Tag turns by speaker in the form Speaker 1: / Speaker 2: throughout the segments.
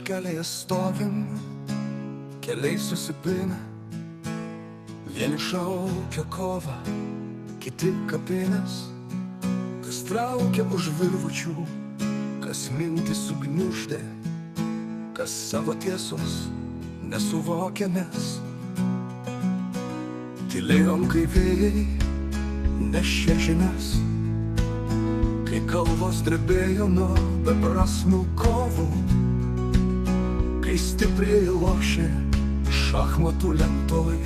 Speaker 1: Kelyje stovim, keliai susipina, vieni šaukia kovą, kiti kapinės, kas traukia už virvučių, kas mintį sugniuždė, kas savo tiesos nesuvokia mes. Tylėjom, kai vėjai nešė žinias, kai kalvos drebėjo nuo beprasmių kovų, kai stipriai lošė šachmatų lentoj,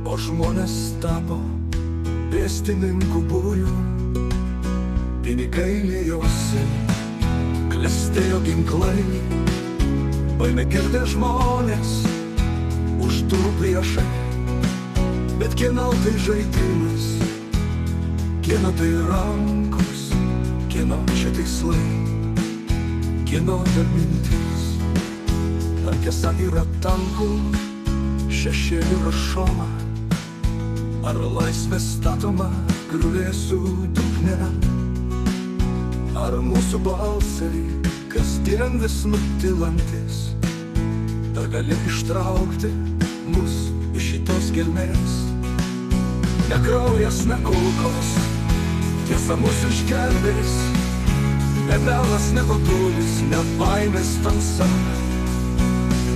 Speaker 1: o žmonės tapo pėstininkų būrių. Pinigai liejosi, klestėjo ginklai, paėmė girdė žmonės, už durų priešai. Bet kieno tai žaidimas, kieno tai rankos, kieno čia tikslai, kieno ta mintis. Ar tiesa yra tankų, šešėlių rašoma, ar laisvė statoma griuvėsių dugne, ar mūsų balsai kasdien vis nutilantis, ar gali ištraukti mus iš šitos gelmės. Ne kraujas, ne kulkos, tiesa mus išgelbės, ne melas, ne botulis, ne baimės tamsa.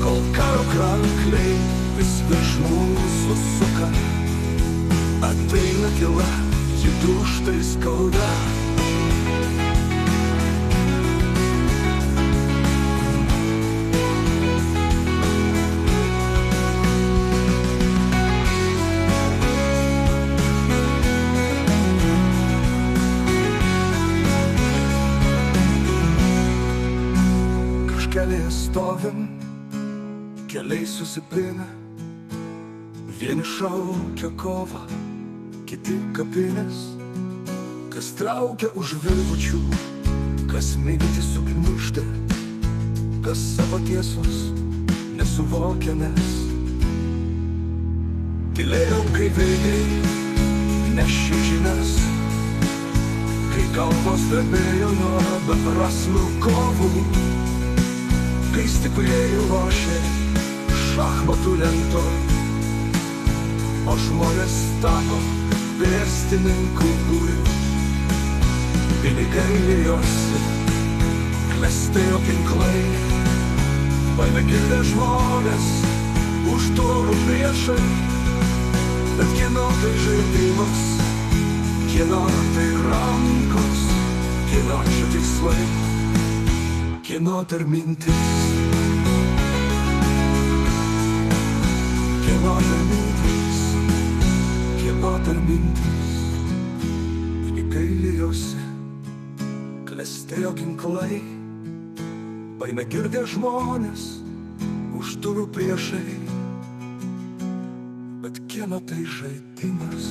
Speaker 1: Kol karo krankliai vis virš mūsų suka, ateina tyla, ji dūžta ir skauda. Kelyje stovim, keliai susipina, vieni šaukia kovą, kiti kapinės, kas traukia už virvučių, kas mintį sugniuždė, kas savo tiesos nesuvokia mes. Tylėjau, kai vėjai nešė žinias, kai kalbos drebėjo nuo beprasmių kovų, kai stipriai lošė šachmatų lentoj, o žmonės tapo pėstininkų būriu. Pinigai liejosi, klestėjo ginklai, paėmė girdė žmonės, už durų priešai. Bet kieno tai žaidimas, kieno tai rankos, kieno čia tikslai, kieno dar mintis, kieno dar mintis, kieno dar mintis. Pinigai liejosi, klestėjo ginklai, paėmė girdė žmonės, už durų priešai. Bet kieno tai žaidimas,